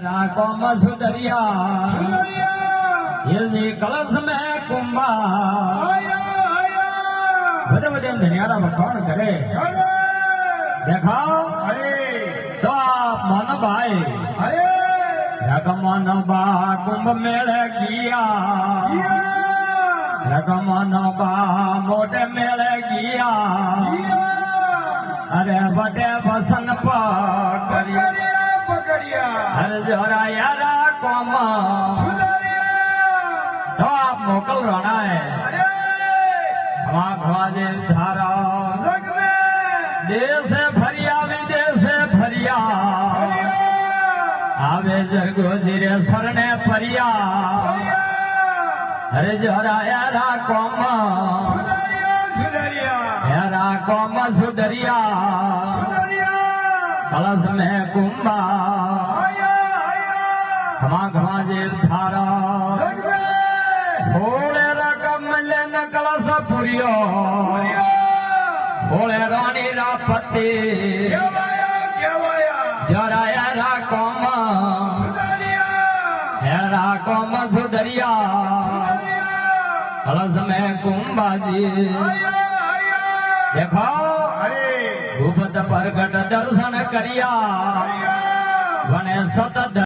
राको मसुदरिया ये कलश में कुंभा बड़े बड़े धनियारा कौन करे देखा तो आप मन भाई रकमन बा कुंभ मेले किया रकमन बा मोटे मेले किया अरे बटे बसन पकड़िया अरे जोरा यारा कोमा तो आप मोकल रोना है घाजे धारा देश फरिया विदेश फरिया आवे जरगो धीरे सरने फरिया अरे जोरा यारा कोमा यारा कोमा सुधरिया कलश में कुंभा घमा जेल धारा होले रकम लेन कलश पुरियो होले रानी रापति जरा यारा कोम सुधरिया कलश में कुंभा जी देखो भूपत प्रगट दर्शन करिया वने सतत